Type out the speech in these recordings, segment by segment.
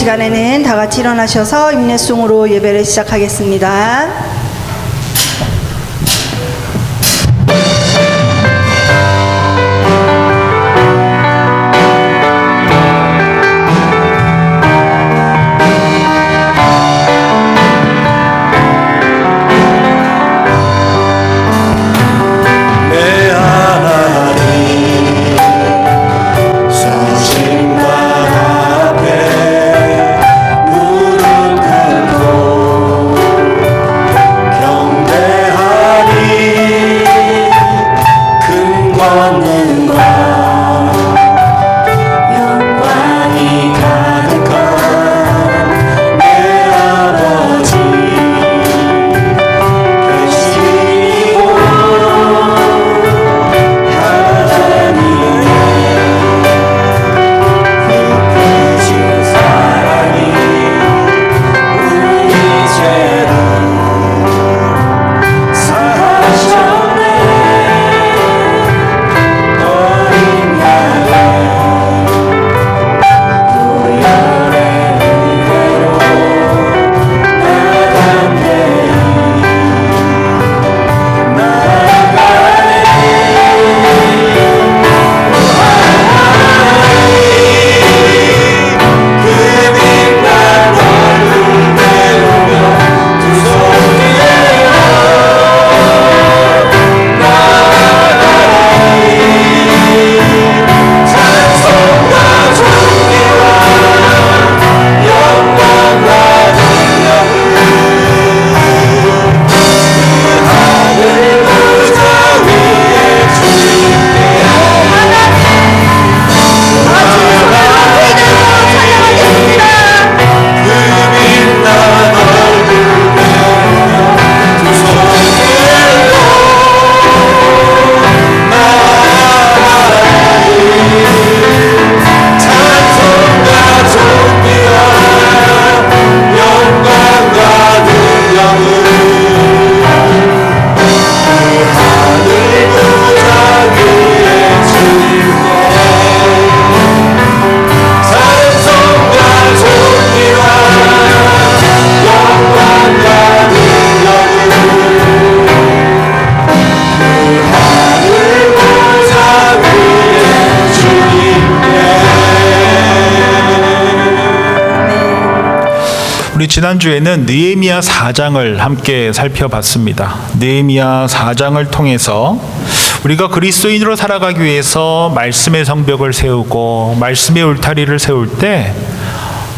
시간에는 다 같이 일어나셔서 인내송으로 예배를 시작하겠습니다. 우리 지난주에는 느헤미야 4장을 함께 살펴봤습니다. 느헤미야 4장을 통해서 우리가 그리스도인으로 살아가기 위해서 말씀의 성벽을 세우고 말씀의 울타리를 세울 때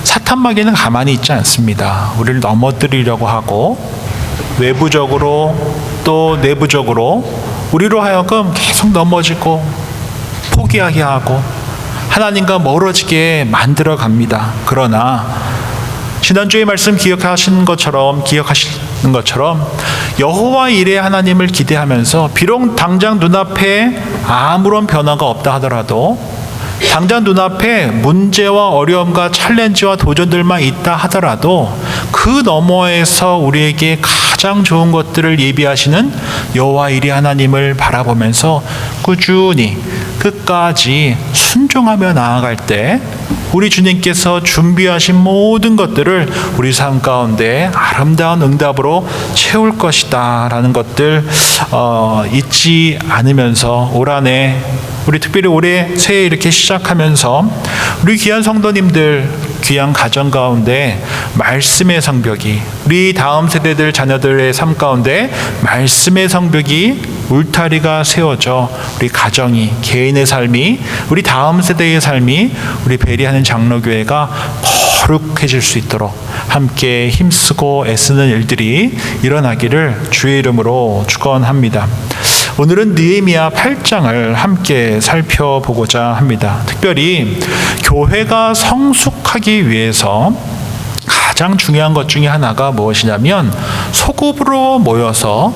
사탄 마귀는 가만히 있지 않습니다. 우리를 넘어뜨리려고 하고 외부적으로 또 내부적으로 우리로 하여금 계속 넘어지고 포기하게 하고 하나님과 멀어지게 만들어 갑니다. 그러나 지난주의 말씀 기억하시는 것처럼 여호와 일의 하나님을 기대하면서 비록 당장 눈앞에 아무런 변화가 없다 하더라도 당장 눈앞에 문제와 어려움과 챌린지와 도전들만 있다 하더라도 그 너머에서 우리에게 가장 좋은 것들을 예비하시는 여호와 일의 하나님을 바라보면서 꾸준히 끝까지 순종하며 나아갈 때 우리 주님께서 준비하신 모든 것들을 우리 삶 가운데 아름다운 응답으로 채울 것이다 라는 것들 잊지 않으면서 올 한해 우리 특별히 올해 새해 이렇게 시작하면서 우리 귀한 성도님들 귀한 가정 가운데 말씀의 성벽이 우리 다음 세대들 자녀들의 삶 가운데 말씀의 성벽이 울타리가 세워져 우리 가정이 개인의 삶이 우리 다음 세대의 삶이 우리 베리하는 장로교회가 거룩해질 수 있도록 함께 힘쓰고 애쓰는 일들이 일어나기를 주의 이름으로 축원합니다. 오늘은 느헤미야 8장을 함께 살펴보고자 합니다. 특별히 교회가 성숙하기 위해서 가장 중요한 것 중에 하나가 무엇이냐면 소급으로 모여서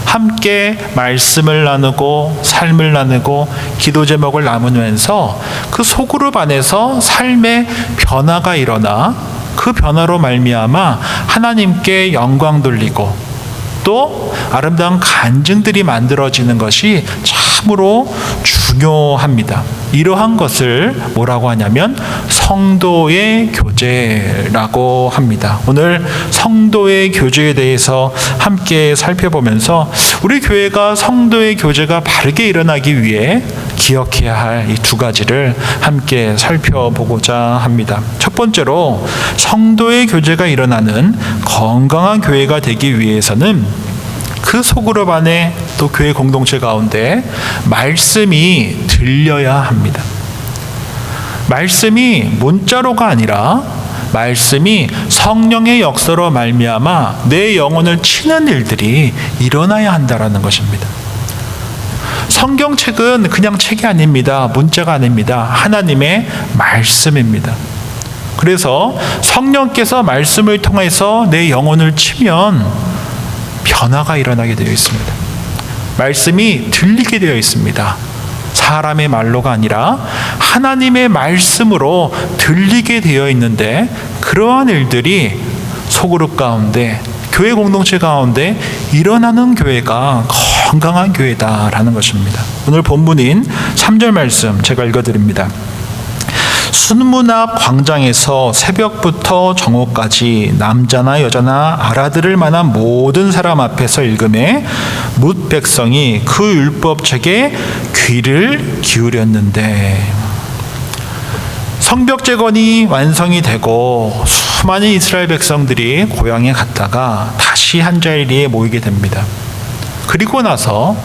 함께 말씀을 나누고 삶을 나누고 기도 제목을 나누면서 그 소그룹 안에서 삶의 변화가 일어나 그 변화로 말미암아 하나님께 영광 돌리고 또 아름다운 간증들이 만들어지는 것이 참으로 중요합니다. 중요합니다. 이러한 것을 뭐라고 하냐면 성도의 교제라고 합니다. 오늘 성도의 교제에 대해서 함께 살펴보면서 우리 교회가 성도의 교제가 바르게 일어나기 위해 기억해야 할 이 두 가지를 함께 살펴보고자 합니다. 첫 번째로 성도의 교제가 일어나는 건강한 교회가 되기 위해서는 그 소그룹 안에 또 교회 공동체 가운데 말씀이 들려야 합니다. 말씀이 문자로가 아니라 말씀이 성령의 역사로 말미암아 내 영혼을 치는 일들이 일어나야 한다라는 것입니다. 성경책은 그냥 책이 아닙니다. 문자가 아닙니다. 하나님의 말씀입니다. 그래서 성령께서 말씀을 통해서 내 영혼을 치면 변화가 일어나게 되어 있습니다. 말씀이 들리게 되어 있습니다. 사람의 말로가 아니라 하나님의 말씀으로 들리게 되어 있는데 그러한 일들이 소그룹 가운데 교회 공동체 가운데 일어나는 교회가 건강한 교회다라는 것입니다. 오늘 본문인 3절 말씀 제가 읽어드립니다. 순문 앞 광장에서 새벽부터 정오까지 남자나 여자나 알아들을 만한 모든 사람 앞에서 읽음에 뭇 백성이 그 율법책에 귀를 기울였는데, 성벽 재건이 완성이 되고 수많은 이스라엘 백성들이 고향에 갔다가 다시 한 자리에 모이게 됩니다. 그리고 나서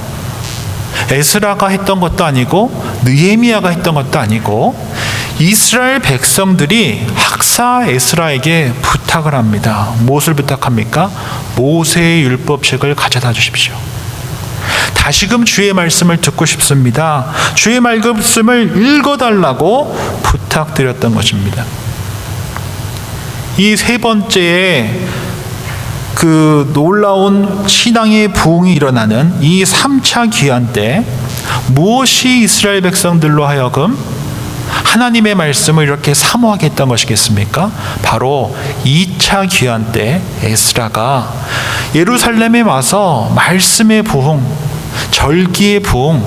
에스라가 했던 것도 아니고 느헤미야가 했던 것도 아니고 이스라엘 백성들이 학사 에스라에게 부탁을 합니다. 무엇을 부탁합니까? 모세의 율법책을 가져다 주십시오. 다시금 주의 말씀을 듣고 싶습니다. 주의 말씀을 읽어달라고 부탁드렸던 것입니다. 이 세 번째에 그 놀라운 신앙의 부흥이 일어나는 이 3차 귀환 때 무엇이 이스라엘 백성들로 하여금 하나님의 말씀을 이렇게 사모하게 했던 것이겠습니까? 바로 2차 귀환 때 에스라가 예루살렘에 와서 말씀의 부흥, 절기의 부흥,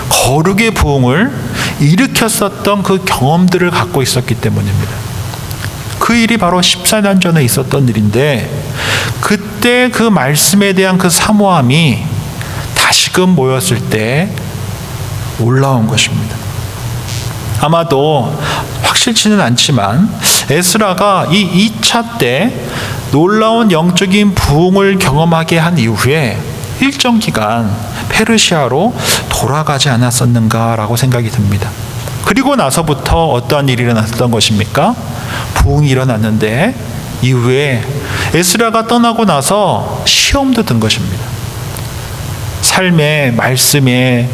거룩의 부흥을 일으켰었던 그 경험들을 갖고 있었기 때문입니다. 그 일이 바로 14년 전에 있었던 일인데 그때 그 말씀에 대한 그 사모함이 다시금 모였을 때 올라온 것입니다. 아마도 확실치는 않지만 에스라가 이 2차 때 놀라운 영적인 부흥을 경험하게 한 이후에 일정 기간 페르시아로 돌아가지 않았었는가라고 생각이 듭니다. 그리고 나서부터 어떠한 일이 일어났던 것입니까? 부흥이 일어났는데 이후에 에스라가 떠나고 나서 시험도 든 것입니다. 삶의 말씀에서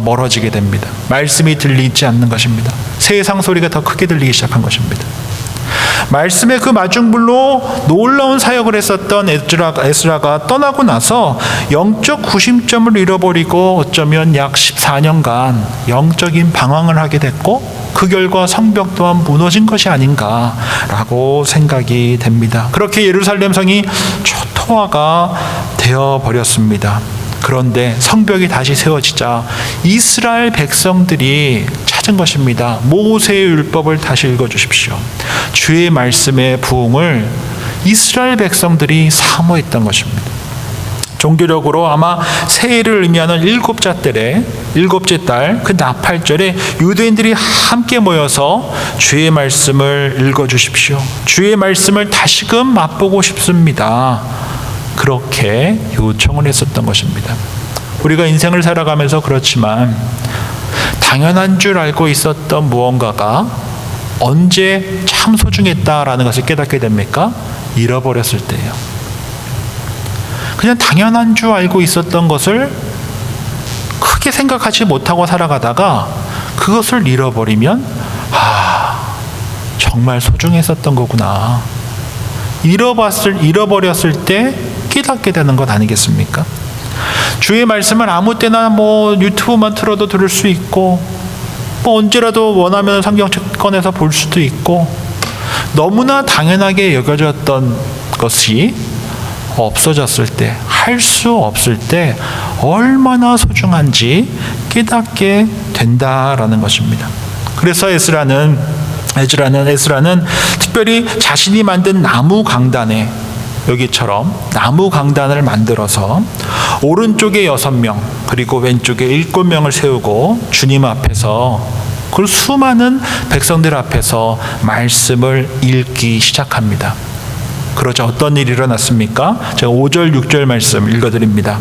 멀어지게 됩니다. 말씀이 들리지 않는 것입니다. 세상 소리가 더 크게 들리기 시작한 것입니다. 말씀의 그 마중물로 놀라운 사역을 했었던 에스라가 떠나고 나서 영적 구심점을 잃어버리고 어쩌면 약 14년간 영적인 방황을 하게 됐고 그 결과 성벽 또한 무너진 것이 아닌가라고 생각이 됩니다. 그렇게 예루살렘 성이 초토화가 되어버렸습니다. 그런데 성벽이 다시 세워지자 이스라엘 백성들이 찾은 것입니다. 모세의 율법을 다시 읽어주십시오. 주의 말씀의 부흥을 이스라엘 백성들이 사모했던 것입니다. 종교적으로 아마 새해를 의미하는 일곱째 달 그 나팔절에 유대인들이 함께 모여서 주의 말씀을 읽어주십시오. 주의 말씀을 다시금 맛보고 싶습니다. 그렇게 요청을 했었던 것입니다. 우리가 인생을 살아가면서 그렇지만 당연한 줄 알고 있었던 무언가가 언제 참 소중했다라는 것을 깨닫게 됩니까? 잃어버렸을 때예요. 그냥 당연한 줄 알고 있었던 것을 크게 생각하지 못하고 살아가다가 그것을 잃어버리면 정말 소중했었던 거구나. 잃어버렸을 때 깨닫게 되는 것 아니겠습니까? 주의 말씀을 아무 때나 유튜브만 틀어도 들을 수 있고 언제라도 원하면 성경책 꺼내서 볼 수도 있고 너무나 당연하게 여겨졌던 것이 없어졌을 때, 할 수 없을 때 얼마나 소중한지 깨닫게 된다라는 것입니다. 그래서 에스라는 특별히 자신이 만든 나무 강단에, 여기처럼 나무 강단을 만들어서 오른쪽에 6명 그리고 왼쪽에 7명을 세우고 주님 앞에서, 그 수많은 백성들 앞에서 말씀을 읽기 시작합니다. 그러자 어떤 일이 일어났습니까? 제가 5절 6절 말씀 읽어드립니다.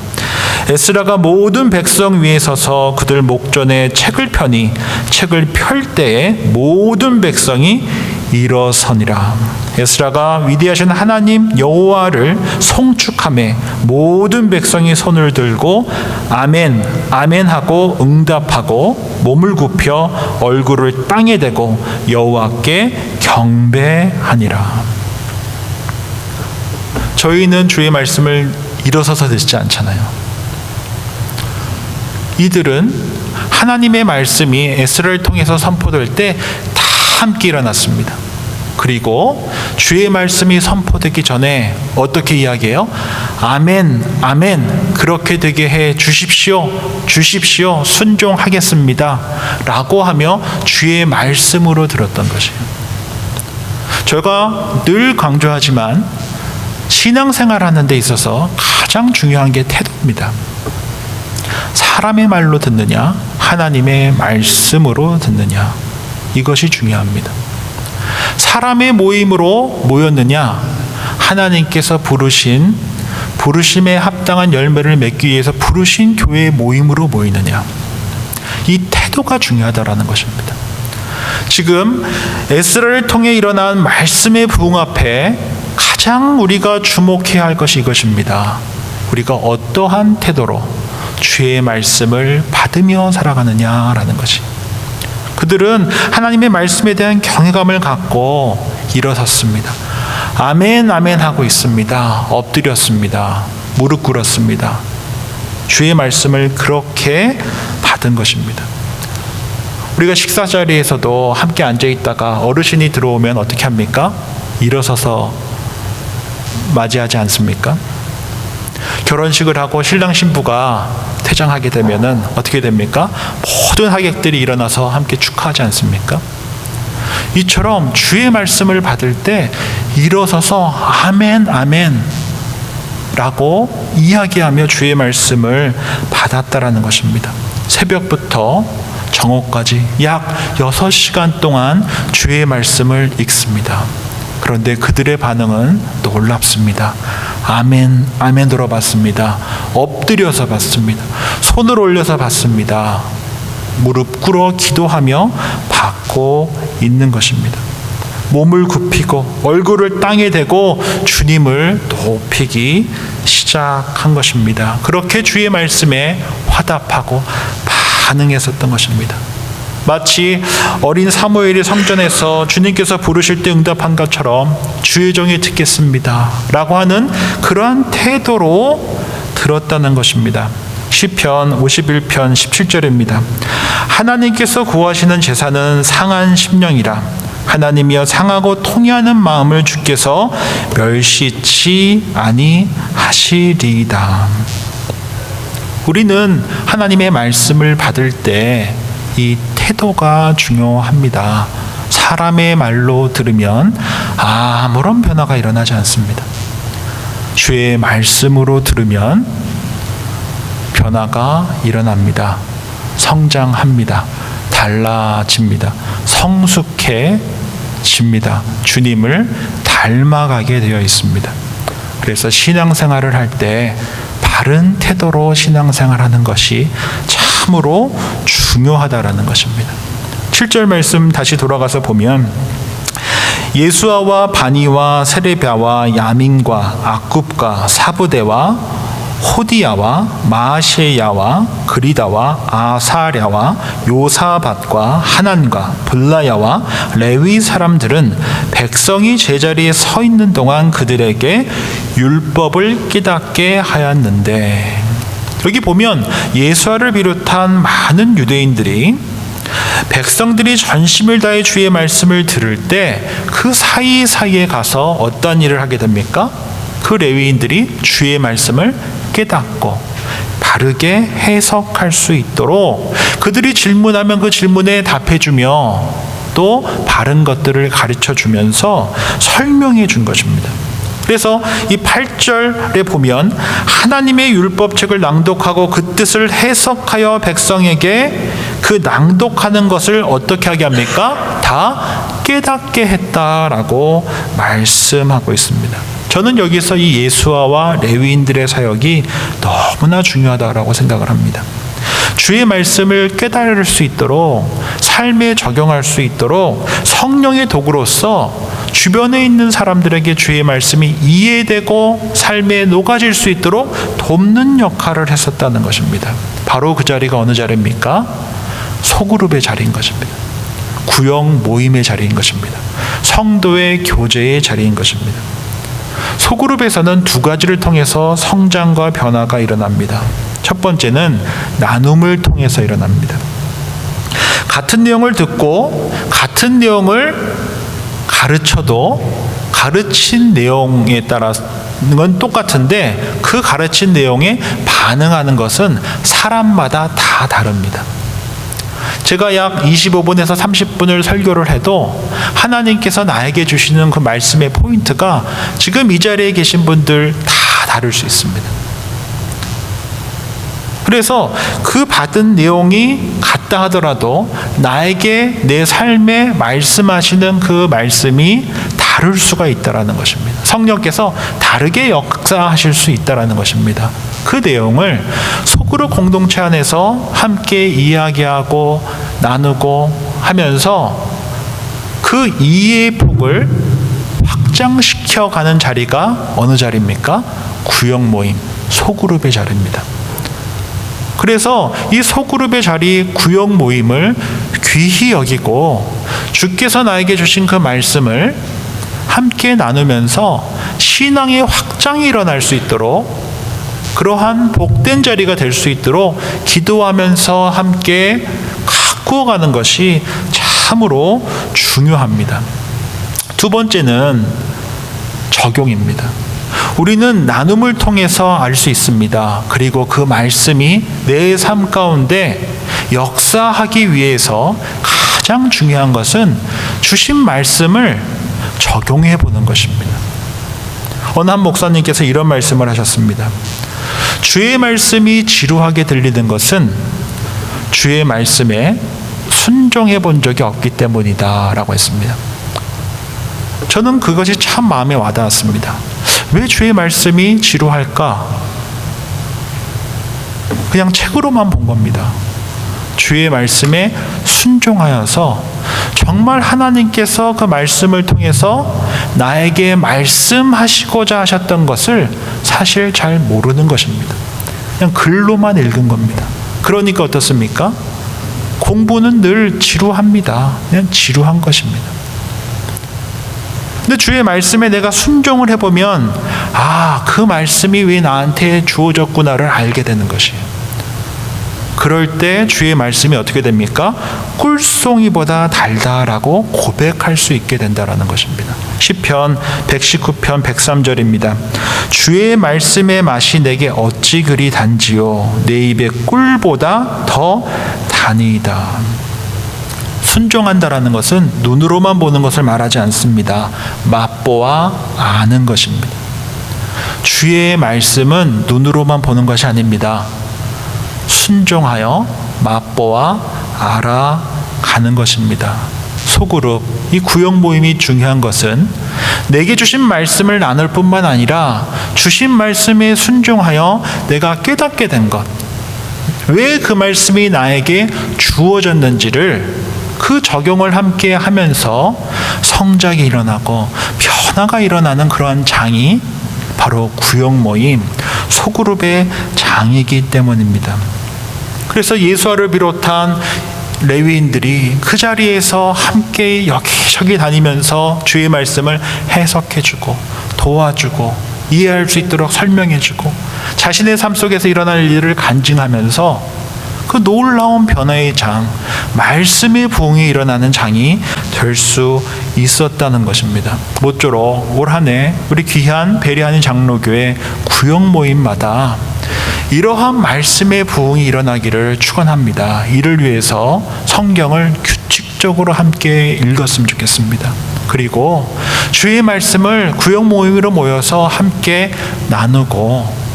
에스라가 모든 백성 위에 서서 그들 목전에 책을 펴니 책을 펼 때에 모든 백성이 일어서니라. 에스라가 위대하신 하나님 여호와를 송축하매 모든 백성이 손을 들고 아멘 아멘 하고 응답하고 몸을 굽혀 얼굴을 땅에 대고 여호와께 경배하니라. 저희는 주의 말씀을 일어서서 듣지 않잖아요. 이들은 하나님의 말씀이 에스라를 통해서 선포될 때 다 함께 일어났습니다. 그리고 주의 말씀이 선포되기 전에 어떻게 이야기해요? 아멘, 아멘, 그렇게 되게 해 주십시오, 주십시오, 순종하겠습니다 라고 하며 주의 말씀으로 들었던 것이에요. 제가 늘 강조하지만 신앙생활하는 데 있어서 가장 중요한 게 태도입니다. 사람의 말로 듣느냐, 하나님의 말씀으로 듣느냐, 이것이 중요합니다. 사람의 모임으로 모였느냐, 하나님께서 부르심에 합당한 열매를 맺기 위해서 부르신 교회의 모임으로 모이느냐, 이 태도가 중요하다라는 것입니다. 지금 에스라를 통해 일어난 말씀의 부흥 앞에 가장 우리가 주목해야 할 것이 이것입니다. 우리가 어떠한 태도로 주의 말씀을 받으며 살아가느냐라는 것이. 그들은 하나님의 말씀에 대한 경외감을 갖고 일어섰습니다. 아멘 아멘 하고 있습니다. 엎드렸습니다. 무릎 꿇었습니다. 주의 말씀을 그렇게 받은 것입니다. 우리가 식사 자리에서도 함께 앉아 있다가 어르신이 들어오면 어떻게 합니까? 일어서서 맞이하지 않습니까? 결혼식을 하고 신랑 신부가 퇴장하게 되면은 어떻게 됩니까? 모든 하객들이 일어나서 함께 축하하지 않습니까? 이처럼 주의 말씀을 받을 때 일어서서 아멘 아멘 라고 이야기하며 주의 말씀을 받았다라는 것입니다. 새벽부터 정오까지 약 6시간 동안 주의 말씀을 읽습니다. 그런데 그들의 반응은 놀랍습니다. 아멘, 아멘으로 받습니다. 엎드려서 받습니다. 손을 올려서 받습니다. 무릎 꿇어 기도하며 받고 있는 것입니다. 몸을 굽히고 얼굴을 땅에 대고 주님을 높이기 시작한 것입니다. 그렇게 주의 말씀에 화답하고 반응했었던 것입니다. 마치 어린 사무엘이 성전에서 주님께서 부르실 때 응답한 것처럼 주의 종이 듣겠습니다 라고 하는 그러한 태도로 들었다는 것입니다. 시편 51편 17절입니다. 하나님께서 구하시는 제사는 상한 심령이라. 하나님이여 상하고 통회하는 마음을 주께서 멸시치 아니하시리이다. 우리는 하나님의 말씀을 받을 때 이 태도가 중요합니다. 사람의 말로 들으면 아무런 변화가 일어나지 않습니다. 주의 말씀으로 들으면 변화가 일어납니다. 성장합니다. 달라집니다. 성숙해집니다. 주님을 닮아가게 되어 있습니다. 그래서 신앙생활을 할 때 바른 태도로 신앙생활하는 것이 참으로 중요하다라는 것입니다. 7절 말씀 다시 돌아가서 보면 예수아와 바니와 세레비아와 야민과 악굽과 사부대와 호디야와 마아셰야와 그리다와 아사랴와 요사밧과 하난과 블라야와 레위 사람들은 백성이 제자리에 서 있는 동안 그들에게 율법을 깨닫게 하였는데, 여기 보면 예수아를 비롯한 많은 유대인들이 백성들이 전심을 다해 주의 말씀을 들을 때 그 사이사이에 가서 어떤 일을 하게 됩니까? 그 레위인들이 주의 말씀을 깨닫고 바르게 해석할 수 있도록 그들이 질문하면 그 질문에 답해주며 또 바른 것들을 가르쳐주면서 설명해 준 것입니다. 그래서 이 8절에 보면 하나님의 율법책을 낭독하고 그 뜻을 해석하여 백성에게 그 낭독하는 것을 어떻게 하게 합니까? 다 깨닫게 했다라고 말씀하고 있습니다. 저는 여기서 이 예수아와 레위인들의 사역이 너무나 중요하다고 생각을 합니다. 주의 말씀을 깨달을 수 있도록 삶에 적용할 수 있도록 성령의 도구로서 주변에 있는 사람들에게 주의 말씀이 이해되고 삶에 녹아질 수 있도록 돕는 역할을 했었다는 것입니다. 바로 그 자리가 어느 자리입니까? 소그룹의 자리인 것입니다. 구역 모임의 자리인 것입니다. 성도의 교제의 자리인 것입니다. 소그룹에서는 두 가지를 통해서 성장과 변화가 일어납니다. 첫 번째는 나눔을 통해서 일어납니다. 같은 내용을 듣고 같은 내용을 가르쳐도 가르친 내용에 따라는 똑같은데 그 가르친 내용에 반응하는 것은 사람마다 다 다릅니다. 제가 약 25분에서 30분을 설교를 해도 하나님께서 나에게 주시는 그 말씀의 포인트가 지금 이 자리에 계신 분들 다 다를 수 있습니다. 그래서 그 받은 내용이 같다 하더라도 나에게 내 삶에 말씀하시는 그 말씀이 다를 수가 있다라는 것입니다. 성령께서 다르게 역사하실 수 있다라는 것입니다. 그 내용을 소그룹 공동체 안에서 함께 이야기하고 나누고 하면서 그 이해의 폭을 확장시켜가는 자리가 어느 자리입니까? 구역 모임, 소그룹의 자리입니다. 그래서 이 소그룹의 자리, 구역 모임을 귀히 여기고 주께서 나에게 주신 그 말씀을 함께 나누면서 신앙의 확장이 일어날 수 있도록 그러한 복된 자리가 될 수 있도록 기도하면서 함께 가꾸어가는 것이 참으로 중요합니다. 두 번째는 적용입니다. 우리는 나눔을 통해서 알 수 있습니다. 그리고 그 말씀이 내 삶 가운데 역사하기 위해서 가장 중요한 것은 주신 말씀을 적용해 보는 것입니다. 어느 한 목사님께서 이런 말씀을 하셨습니다. 주의 말씀이 지루하게 들리는 것은 주의 말씀에 순종해 본 적이 없기 때문이다 라고 했습니다. 저는 그것이 참 마음에 와닿았습니다. 왜 주의 말씀이 지루할까? 그냥 책으로만 본 겁니다. 주의 말씀에 순종하여서 정말 하나님께서 그 말씀을 통해서 나에게 말씀하시고자 하셨던 것을 사실 잘 모르는 것입니다. 그냥 글로만 읽은 겁니다. 그러니까 어떻습니까? 공부는 늘 지루합니다. 그냥 지루한 것입니다. 근데 주의 말씀에 내가 순종을 해보면 그 말씀이 왜 나한테 주어졌구나를 알게 되는 것이에요. 그럴 때 주의 말씀이 어떻게 됩니까? 꿀송이보다 달다라고 고백할 수 있게 된다라는 것입니다. 시편 119편 103절입니다. 주의 말씀의 맛이 내게 어찌 그리 단지요 내 입에 꿀보다 더 다니이다. 순종한다라는 것은 눈으로만 보는 것을 말하지 않습니다. 맛보아 아는 것입니다. 주의 말씀은 눈으로만 보는 것이 아닙니다. 순종하여 맛보아 알아가는 것입니다. 소그룹, 이 구역 모임이 중요한 것은 내게 주신 말씀을 나눌 뿐만 아니라 주신 말씀에 순종하여 내가 깨닫게 된 것, 왜 그 말씀이 나에게 주어졌는지를 그 적용을 함께 하면서 성장이 일어나고 변화가 일어나는 그러한 장이 바로 구역 모임, 소그룹의 장이기 때문입니다. 그래서 예수아를 비롯한 레위인들이 그 자리에서 함께 여기저기 다니면서 주의 말씀을 해석해주고 도와주고 이해할 수 있도록 설명해주고 자신의 삶 속에서 일어날 일을 간증하면서 그 놀라운 변화의 장, 말씀의 부흥이 일어나는 장이 될 수 있었다는 것입니다. 모쪼록 올 한 해 우리 귀한 베리하니 장로교회 구역 모임마다 이러한 말씀의 부흥이 일어나기를 축원합니다. 이를 위해서 성경을 규칙적으로 함께 읽었으면 좋겠습니다. 그리고 주의 말씀을 구역 모임으로 모여서 함께 나누고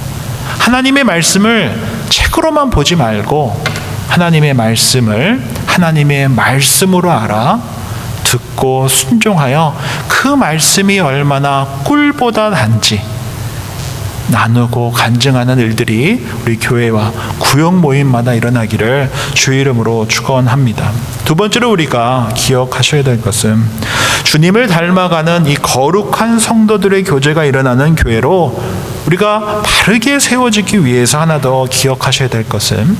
하나님의 말씀을 책으로만 보지 말고 하나님의 말씀을 하나님의 말씀으로 알아 듣고 순종하여 그 말씀이 얼마나 꿀보다 단지 나누고 간증하는 일들이 우리 교회와 구역 모임마다 일어나기를 주의 이름으로 축원합니다. 두 번째로 우리가 기억하셔야 될 것은 주님을 닮아가는 이 거룩한 성도들의 교제가 일어나는 교회로 우리가 바르게 세워지기 위해서 하나 더 기억하셔야 될 것은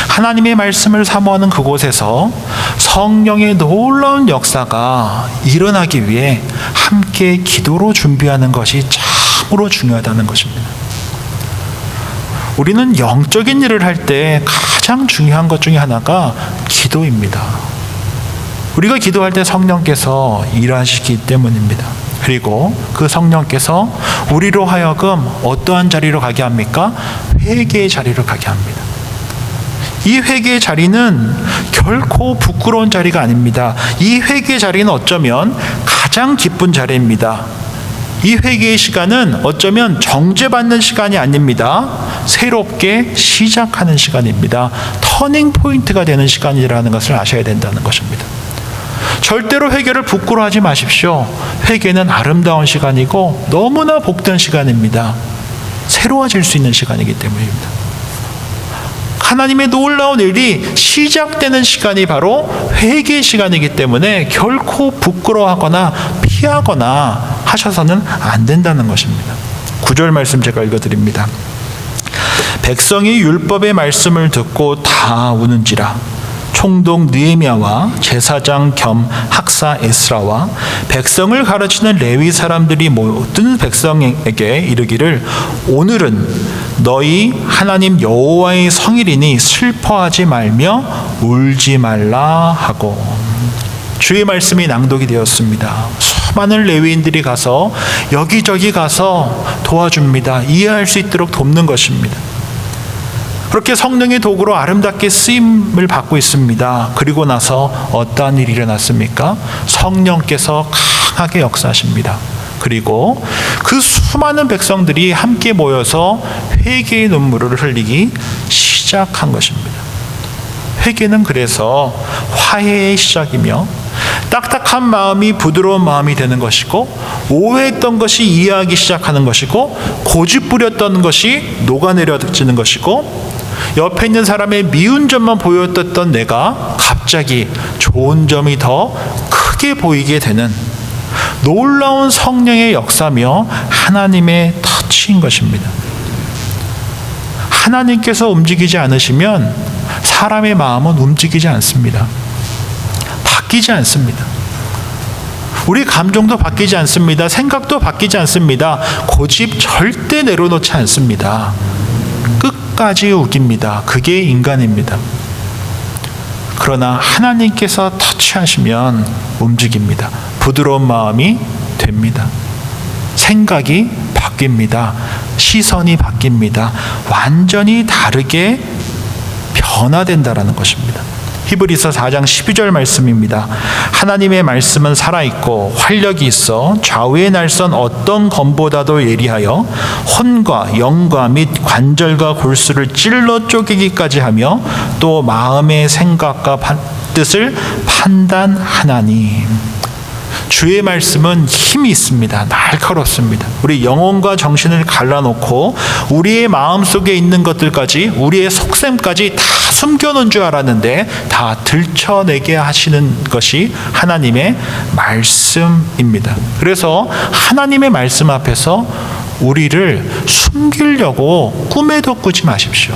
하나님의 말씀을 사모하는 그곳에서 성령의 놀라운 역사가 일어나기 위해 함께 기도로 준비하는 것이 참으로 중요하다는 것입니다. 우리는 영적인 일을 할 때 가장 중요한 것 중에 하나가 기도입니다. 우리가 기도할 때 성령께서 일하시기 때문입니다. 그리고 그 성령께서 우리로 하여금 어떠한 자리로 가게 합니까? 회개의 자리로 가게 합니다. 이 회개의 자리는 결코 부끄러운 자리가 아닙니다. 이 회개의 자리는 어쩌면 가장 기쁜 자리입니다. 이 회개의 시간은 어쩌면 정죄받는 시간이 아닙니다. 새롭게 시작하는 시간입니다. 터닝 포인트가 되는 시간이라는 것을 아셔야 된다는 것입니다. 절대로 회개를 부끄러워하지 마십시오. 회개는 아름다운 시간이고 너무나 복된 시간입니다. 새로워질 수 있는 시간이기 때문입니다. 하나님의 놀라운 일이 시작되는 시간이 바로 회개의 시간이기 때문에 결코 부끄러워하거나 피하거나 하셔서는 안 된다는 것입니다. 9절 말씀 제가 읽어드립니다. 백성이 율법의 말씀을 듣고 다 우는지라 총독 느헤미야와 제사장 겸 학사 에스라와 백성을 가르치는 레위 사람들이 모든 백성에게 이르기를 오늘은 너희 하나님 여호와의 성일이니 슬퍼하지 말며 울지 말라 하고 주의 말씀이 낭독이 되었습니다. 수많은 레위인들이 가서 여기저기 가서 도와줍니다. 이해할 수 있도록 돕는 것입니다. 그렇게 성령의 도구로 아름답게 쓰임을 받고 있습니다. 그리고 나서 어떠한 일이 일어났습니까? 성령께서 강하게 역사하십니다. 그리고 그 수많은 백성들이 함께 모여서 회개의 눈물을 흘리기 시작한 것입니다. 회개는 그래서 화해의 시작이며 딱딱한 마음이 부드러운 마음이 되는 것이고 오해했던 것이 이해하기 시작하는 것이고 고집 부렸던 것이 녹아내려지는 것이고 옆에 있는 사람의 미운 점만 보였던 내가 갑자기 좋은 점이 더 크게 보이게 되는 놀라운 성령의 역사며 하나님의 터치인 것입니다. 하나님께서 움직이지 않으시면 사람의 마음은 움직이지 않습니다. 바뀌지 않습니다. 우리 감정도 바뀌지 않습니다. 생각도 바뀌지 않습니다. 고집 절대 내려놓지 않습니다. 끝까지 우깁니다. 그게 인간입니다. 그러나 하나님께서 터치하시면 움직입니다. 부드러운 마음이 됩니다. 생각이 바뀝니다. 시선이 바뀝니다. 완전히 다르게 변화된다라는 것입니다. 히브리서 4장 12절 말씀입니다. 하나님의 말씀은 살아있고 활력이 있어 좌우의 날선 어떤 검보다도 예리하여 혼과 영과 및 관절과 골수를 찔러 쪼개기까지 하며 또 마음의 생각과 뜻을 판단하나니 주의 말씀은 힘이 있습니다. 날카롭습니다. 우리 영혼과 정신을 갈라놓고 우리의 마음속에 있는 것들까지 우리의 속셈까지 다 숨겨놓은 줄 알았는데 다 들춰내게 하시는 것이 하나님의 말씀입니다. 그래서 하나님의 말씀 앞에서 우리를 숨기려고 꿈에도 꾸지 마십시오.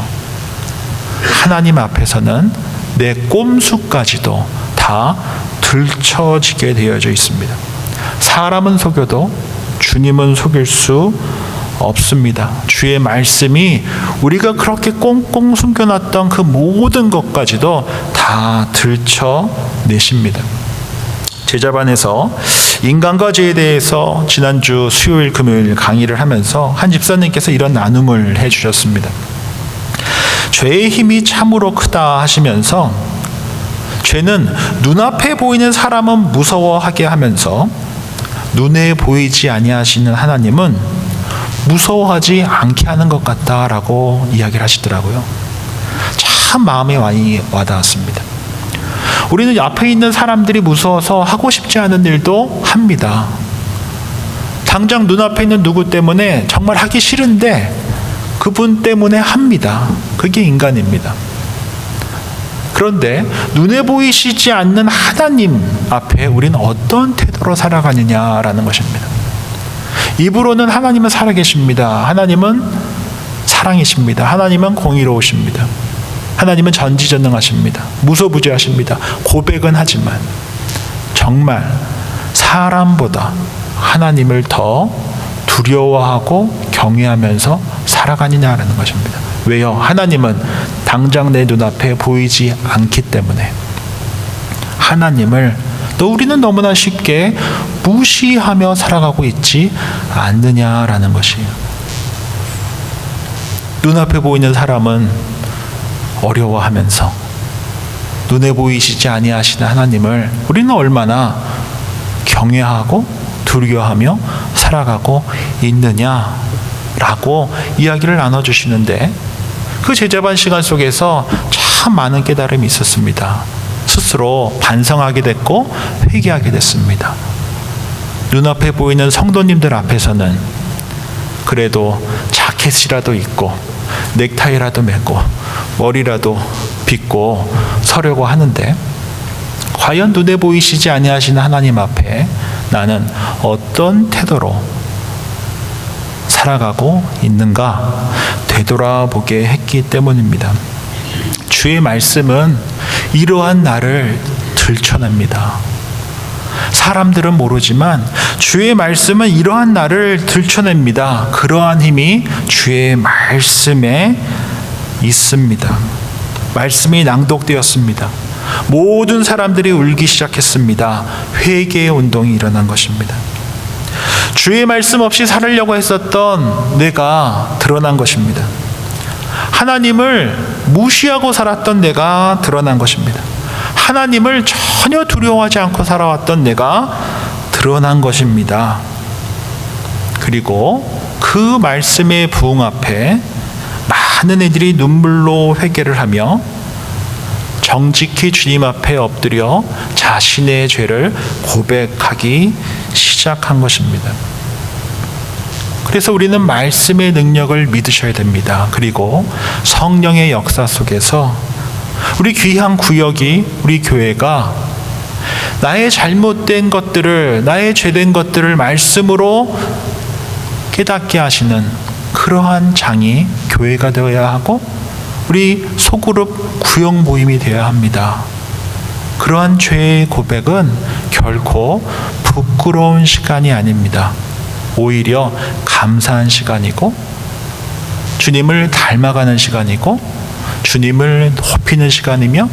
하나님 앞에서는 내 꼼수까지도 다 들춰지게 되어져 있습니다. 사람은 속여도 주님은 속일 수 없습니다. 주의 말씀이 우리가 그렇게 꽁꽁 숨겨놨던 그 모든 것까지도 다 들춰내십니다. 제자반에서 인간과 죄에 대해서 지난주 수요일 금요일 강의를 하면서 한 집사님께서 이런 나눔을 해주셨습니다. 죄의 힘이 참으로 크다 하시면서 죄는 눈앞에 보이는 사람은 무서워하게 하면서 눈에 보이지 아니하시는 하나님은 무서워하지 않게 하는 것 같다라고 이야기를 하시더라고요. 참 마음에 많이 와닿았습니다. 우리는 앞에 있는 사람들이 무서워서 하고 싶지 않은 일도 합니다. 당장 눈앞에 있는 누구 때문에 정말 하기 싫은데 그분 때문에 합니다. 그게 인간입니다. 그런데 눈에 보이시지 않는 하나님 앞에 우리는 어떤 태도로 살아가느냐라는 것입니다. 입으로는 하나님은 살아계십니다. 하나님은 사랑이십니다. 하나님은 공의로우십니다. 하나님은 전지전능하십니다. 무소부지하십니다. 고백은 하지만 정말 사람보다 하나님을 더 두려워하고 경외하면서 살아가느냐라는 것입니다. 왜요? 하나님은 당장 내 눈앞에 보이지 않기 때문에 하나님을 또 우리는 너무나 쉽게 무시하며 살아가고 있지 않느냐라는 것이에요. 눈앞에 보이는 사람은 어려워하면서 눈에 보이시지 아니하시는 하나님을 우리는 얼마나 경외하고 두려워하며 살아가고 있느냐라고 이야기를 나눠주시는데 그 제자반 시간 속에서 참 많은 깨달음이 있었습니다. 스스로 반성하게 됐고 회개하게 됐습니다. 눈앞에 보이는 성도님들 앞에서는 그래도 자켓이라도 입고 넥타이라도 메고 머리라도 빗고 서려고 하는데 과연 눈에 보이시지 아니하시는 하나님 앞에 나는 어떤 태도로 살아가고 있는가 되돌아보게 했기 때문입니다. 주의 말씀은 이러한 나를 들춰냅니다. 사람들은 모르지만 주의 말씀은 이러한 나를 들춰냅니다. 그러한 힘이 주의 말씀에 있습니다. 말씀이 낭독되었습니다. 모든 사람들이 울기 시작했습니다. 회개의 운동이 일어난 것입니다. 주의 말씀 없이 살으려고 했었던 내가 드러난 것입니다. 하나님을 무시하고 살았던 내가 드러난 것입니다. 하나님을 전혀 두려워하지 않고 살아왔던 내가 드러난 것입니다. 그리고 그 말씀의 부흥 앞에 많은 이들이 눈물로 회개를 하며 정직히 주님 앞에 엎드려 자신의 죄를 고백하기 시작한 것입니다. 그래서 우리는 말씀의 능력을 믿으셔야 됩니다. 그리고 성령의 역사 속에서 우리 귀한 구역이 우리 교회가 나의 잘못된 것들을 나의 죄된 것들을 말씀으로 깨닫게 하시는 그러한 장이 교회가 되어야 하고 우리 소그룹 구역 모임이 되어야 합니다. 그러한 죄의 고백은 결코 부끄러운 시간이 아닙니다. 오히려 감사한 시간이고 주님을 닮아가는 시간이고 주님을 높이는 시간이며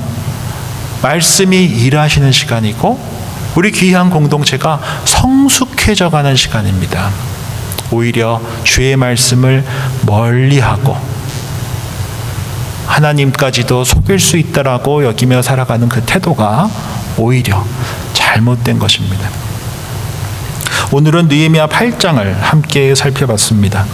말씀이 일하시는 시간이고 우리 귀한 공동체가 성숙해져가는 시간입니다. 오히려 주의 말씀을 멀리하고 하나님까지도 속일 수 있다라고 여기며 살아가는 그 태도가 오히려 잘못된 것입니다. 오늘은 느헤미야 8장을 함께 살펴봤습니다.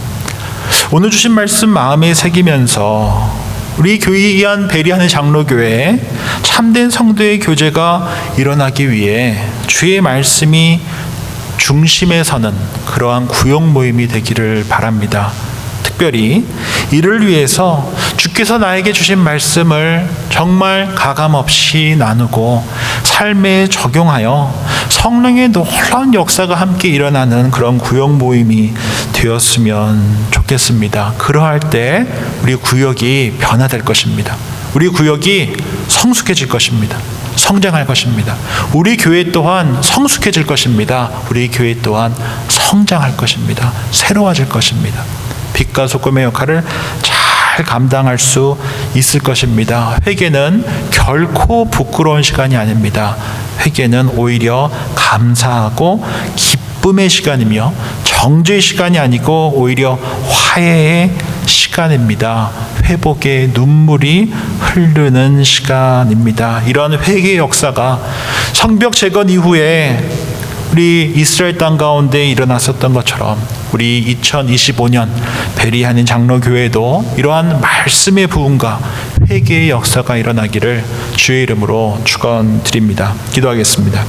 오늘 주신 말씀 마음에 새기면서 우리 교회의한 베리하는 장로교회에 참된 성도의 교제가 일어나기 위해 주의 말씀이 중심에 서는 그러한 구역 모임이 되기를 바랍니다. 특별히 이를 위해서 주께서 나에게 주신 말씀을 정말 가감없이 나누고 삶에 적용하여 성령의 놀라운 역사가 함께 일어나는 그런 구역 모임이 되었으면 좋겠습니다. 그러할 때 우리 구역이 변화될 것입니다. 우리 구역이 성숙해질 것입니다. 성장할 것입니다. 우리 교회 또한 성숙해질 것입니다. 우리 교회 또한 성장할 것입니다. 새로워질 것입니다. 빛과 소금의 역할을 잘 감당할 수 있을 것입니다. 회개는 결코 부끄러운 시간이 아닙니다. 회개는 오히려 감사하고 기쁨의 시간이며 정죄의 시간이 아니고 오히려 화해의 시간입니다. 회복의 눈물이 흐르는 시간입니다. 이러한 회개의 역사가 성벽 재건 이후에 우리 이스라엘 땅 가운데 일어났었던 것처럼 우리 2025년 베리하는 장로교회도 이러한 말씀의 부흥과 회개의 역사가 일어나기를 주의 이름으로 축원드립니다. 기도하겠습니다.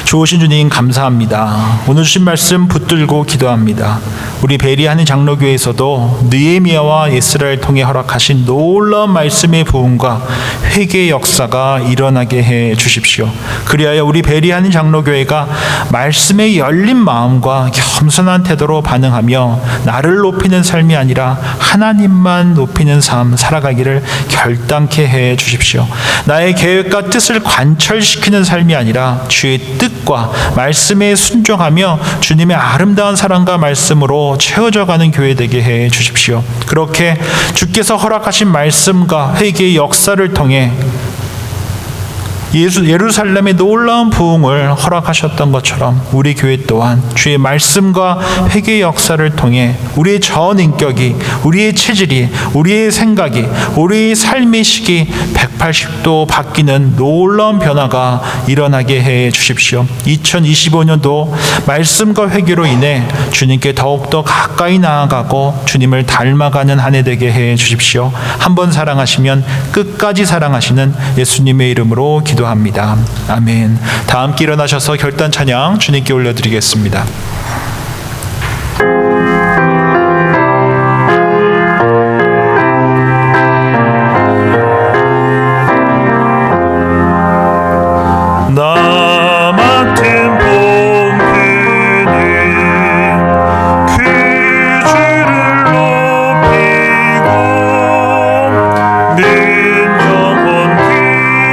좋으신 주님 감사합니다. 오늘 주신 말씀 붙들고 기도합니다. 우리 베리하는 장로교회에서도 느헤미야와 에스라를 통해 허락하신 놀라운 말씀의 부흥과 회개의 역사가 일어나게 해 주십시오. 그리하여 우리 베리하는 장로교회가 말씀에 열린 마음과 겸손한 태도로 반응하며 나를 높이는 삶이 아니라 하나님만 높이는 삶 살아가기를 결단케 해 주십시오. 나의 계획과 뜻을 관철시키는 삶이 아니라 주의 뜻과 말씀에 순종하며 주님의 아름다운 사랑과 말씀으로 채워져 가는 교회 되게 해 주십시오. 그렇게 주께서 허락하신 말씀과 회개의 역사를 통해 예루살렘의 놀라운 부흥을 허락하셨던 것처럼 우리 교회 또한 주의 말씀과 회개의 역사를 통해 우리의 전 인격이, 우리의 체질이, 우리의 생각이, 우리의 삶의 식이 180도 바뀌는 놀라운 변화가 일어나게 해 주십시오. 2025년도 말씀과 회개로 인해 주님께 더욱더 가까이 나아가고 주님을 닮아가는 한 해 되게 해 주십시오. 한 번 사랑하시면 끝까지 사랑하시는 예수님의 이름으로 기도합니다. 아멘. 다 함께 일어나셔서 결단 찬양 주님께 올려드리겠습니다. 나 맡은 본분은 그 주를 높이고 늘 영원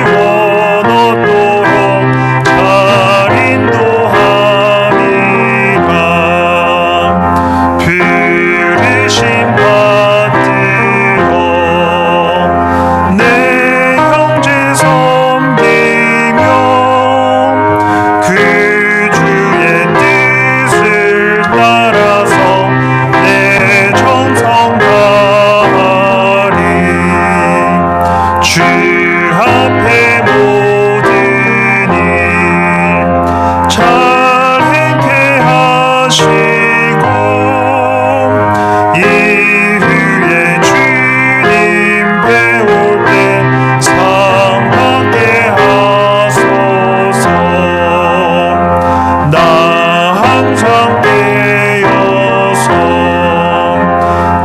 구원 얻도록 잘 인도하리라. 부르심 받들어 내 형제 섬기며 그 주의 뜻을 따라서 내 정성 다하리. 주 앞에 모든 일 잘 행케 하시고 이후에 주님 배울 때 상 받게 하소서. 나 항상 깨어서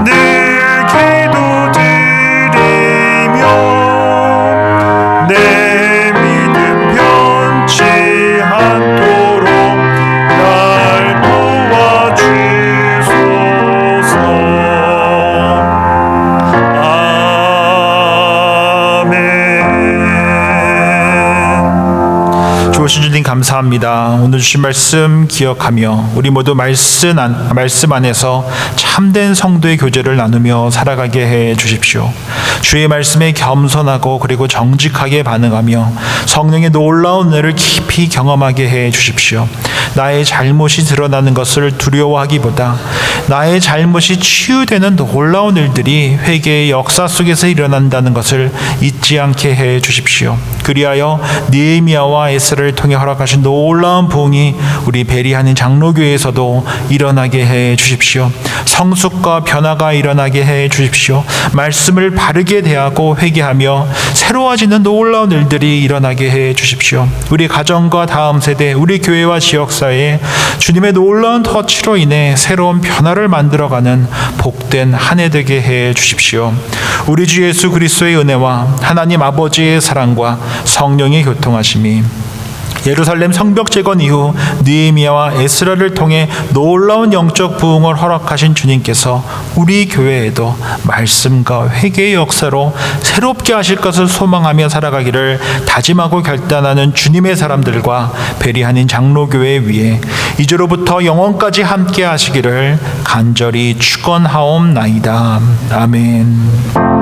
늘 기도드리며 내 믿음 변치 않도록 날 도와주소서. 아멘. 좋으신 주님 감사합니다. 오늘 주신 말씀 기억하며 우리 모두 말씀 안에서 참된 성도의 교제를 나누며 살아가게 해 주십시오. 주의 말씀에 겸손하고 그리고 정직하게 반응하며 성령의 놀라운 은혜를 깊이 경험하게 해 주십시오. 나의 잘못이 드러나는 것을 두려워하기보다 나의 잘못이 치유되는 놀라운 일들이 회개의 역사 속에서 일어난다는 것을 잊지 않게 해 주십시오. 그리하여 느헤미야와 에스라를 통해 허락하신 놀라운 부흥이 우리 베리하는 장로교회에서도 일어나게 해 주십시오. 성숙과 변화가 일어나게 해 주십시오. 말씀을 바르게 대하고 회개하며 새로워지는 놀라운 일들이 일어나게 해 주십시오. 우리 가정과 다음 세대, 우리 교회와 지역사회에 주님의 놀라운 터치로 인해 새로운 변화를 만들어가는 복된 한 해 되게 해 주십시오. 우리 주 예수 그리스도의 은혜와 하나님 아버지의 사랑과 성령의 교통하심이 예루살렘 성벽 재건 이후 느헤미야와 에스라를 통해 놀라운 영적 부흥을 허락하신 주님께서 우리 교회에도 말씀과 회개의 역사로 새롭게 하실 것을 소망하며 살아가기를 다짐하고 결단하는 주님의 사람들과 베리한인 장로교회 위에 이제로부터 영원까지 함께 하시기를 간절히 축원하옵나이다. 아멘.